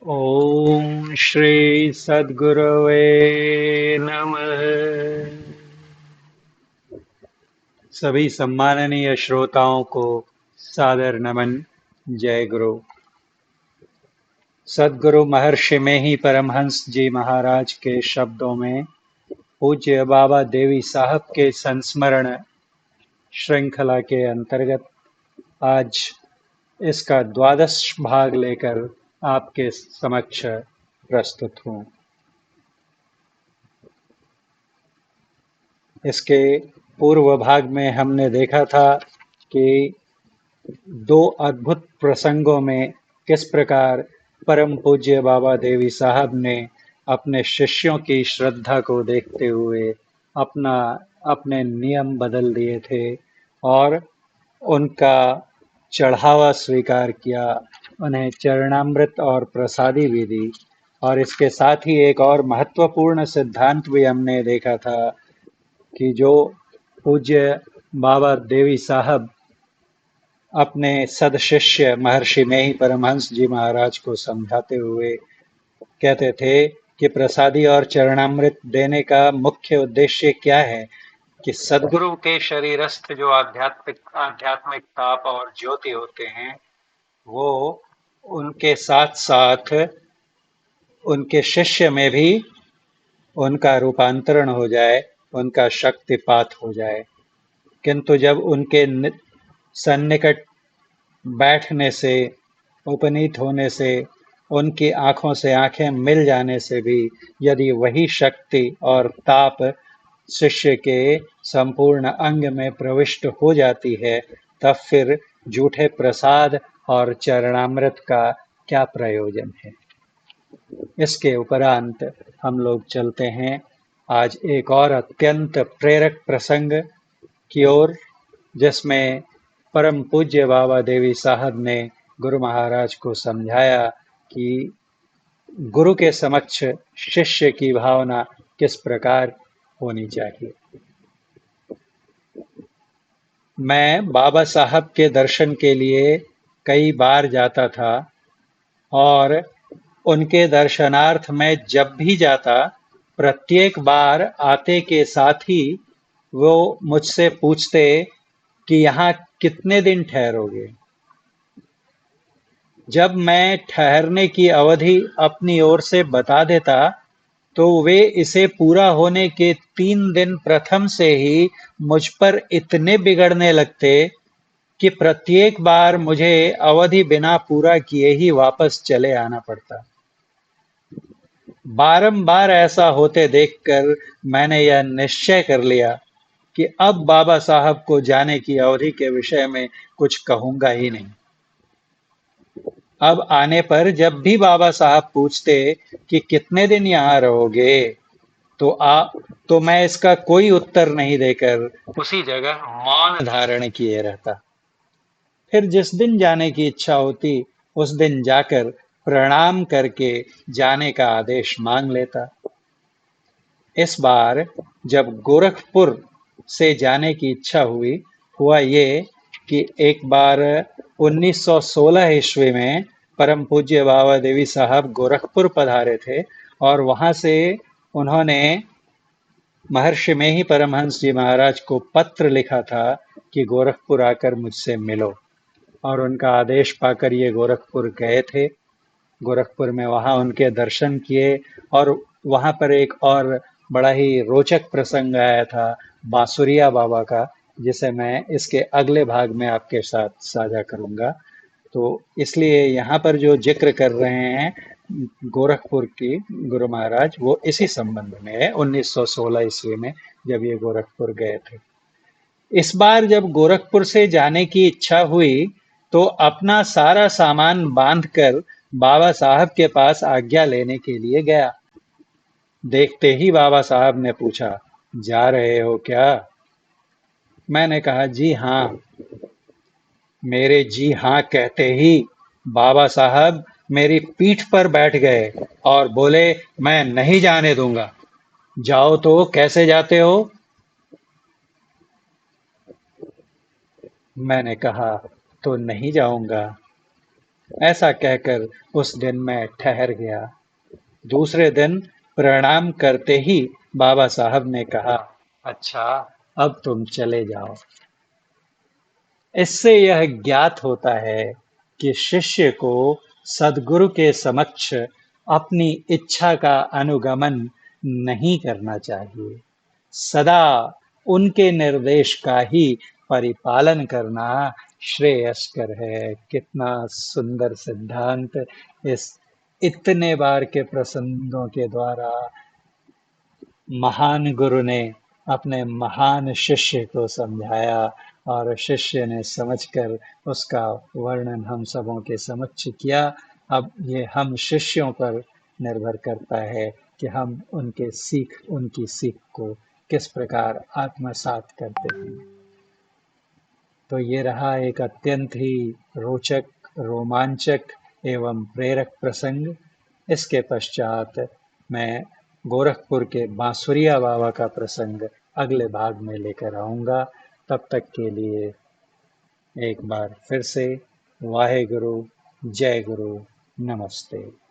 ओम श्री सद्गुरवे नमः। सभी सम्माननीय श्रोताओं को सादर नमन। जय गुरु। सद्गुरु महर्षि में ही परमहंस जी महाराज के शब्दों में पूज्य बाबा देवी साहब के संस्मरण श्रृंखला के अंतर्गत आज इसका द्वादश भाग लेकर आपके समक्ष प्रस्तुत हूँ। इसके पूर्व भाग में हमने देखा था कि दो अद्भुत प्रसंगों में किस प्रकार परम पूज्य बाबा देवी साहब ने अपने शिष्यों की श्रद्धा को देखते हुए अपना अपने नियम बदल दिए थे और उनका चढ़ावा स्वीकार किया, उन्हें चरणामृत और प्रसादी भी दी। और इसके साथ ही एक और महत्वपूर्ण सिद्धांत भी हमने देखा था कि जो पूज्य बाबा देवी साहब अपने सदशिष्य महर्षि में ही परमहंस जी महाराज को समझाते हुए कहते थे कि प्रसादी और चरणामृत देने का मुख्य उद्देश्य क्या है कि सदगुरु के शरीरस्थ जो आध्यात्मिक ताप और ज्योति होते हैं वो उनके साथ साथ उनके शिष्य में भी उनका रूपांतरण हो जाए, उनका शक्तिपात हो जाए। किंतु जब उनके सन्निकट बैठने से, उपनीत होने से, उनकी आंखों से आंखें मिल जाने से भी यदि वही शक्ति और ताप शिष्य के संपूर्ण अंग में प्रविष्ट हो जाती है, तब फिर झूठे प्रसाद और चरणामृत का क्या प्रयोजन है। इसके उपरांत हम लोग चलते हैं आज एक और अत्यंत प्रेरक प्रसंग की ओर, जिसमें परम पूज्य बाबा देवी साहब ने गुरु महाराज को समझाया कि गुरु के समक्ष शिष्य की भावना किस प्रकार होनी चाहिए। मैं बाबा साहब के दर्शन के लिए कई बार जाता था और उनके दर्शनार्थ में जब भी जाता, प्रत्येक बार आते के साथ ही वो मुझसे पूछते कि यहाँ कितने दिन ठहरोगे। जब मैं ठहरने की अवधि अपनी ओर से बता देता, तो वे इसे पूरा होने के 3 दिन प्रथम से ही मुझ पर इतने बिगड़ने लगते कि प्रत्येक बार मुझे अवधि बिना पूरा किए ही वापस चले आना पड़ता। बारंबार ऐसा होते देखकर मैंने यह निश्चय कर लिया कि अब बाबा साहब को जाने की अवधि के विषय में कुछ कहूंगा ही नहीं। अब आने पर जब भी बाबा साहब पूछते कि कितने दिन यहाँ रहोगे, तो मैं इसका कोई उत्तर नहीं देकर उसी जगह मौन धारण किए रहता। फिर जिस दिन जाने की इच्छा होती, उस दिन जाकर प्रणाम करके जाने का आदेश मांग लेता। इस बार जब गोरखपुर से जाने की इच्छा हुई, हुआ ये कि एक बार 1916 ईस्वी में परम पूज्य बाबा देवी साहब गोरखपुर पधारे थे और वहां से उन्होंने महर्षि में ही परमहंस जी महाराज को पत्र लिखा था कि गोरखपुर आकर मुझसे मिलो। और उनका आदेश पाकर ये गोरखपुर गए थे। गोरखपुर में वहाँ उनके दर्शन किए और वहाँ पर एक और बड़ा ही रोचक प्रसंग आया था बांसुरिया बाबा का, जिसे मैं इसके अगले भाग में आपके साथ साझा करूंगा। तो इसलिए यहाँ पर जो जिक्र कर रहे हैं गोरखपुर की गुरु महाराज, वो इसी संबंध में है, 1916 ईस्वी में जब ये गोरखपुर गए थे। इस बार जब गोरखपुर से जाने की इच्छा हुई, तो अपना सारा सामान बांधकर बाबा साहब के पास आज्ञा लेने के लिए गया। देखते ही बाबा साहब ने पूछा, जा रहे हो क्या? मैंने कहा, जी हाँ। मेरे जी हाँ कहते ही बाबा साहब मेरी पीठ पर बैठ गए और बोले, मैं नहीं जाने दूंगा। जाओ तो कैसे जाते हो? मैंने कहा, तो नहीं जाऊंगा। ऐसा कहकर उस दिन मैं ठहर गया। दूसरे दिन प्रणाम करते ही बाबा साहब ने कहा, अच्छा, अब तुम चले जाओ। इससे यह ज्ञात होता है कि शिष्य को सद्गुरु के समक्ष अपनी इच्छा का अनुगमन नहीं करना चाहिए। सदा उनके निर्देश का ही परिपालन करना श्रेयस्कर है। कितना सुंदर सिद्धांत इस इतने बार के प्रसंगों के द्वारा महान गुरु ने अपने महान शिष्य को समझाया और शिष्य ने समझकर उसका वर्णन हम सबों के समक्ष किया। अब ये हम शिष्यों पर निर्भर करता है कि हम उनकी सीख को किस प्रकार आत्मसात करते हैं। तो ये रहा एक अत्यंत ही रोचक, रोमांचक एवं प्रेरक प्रसंग। इसके पश्चात मैं गोरखपुर के बांसुरिया बाबा का प्रसंग अगले भाग में लेकर आऊँगा। तब तक के लिए एक बार फिर से वाहे गुरु, जय गुरु, नमस्ते।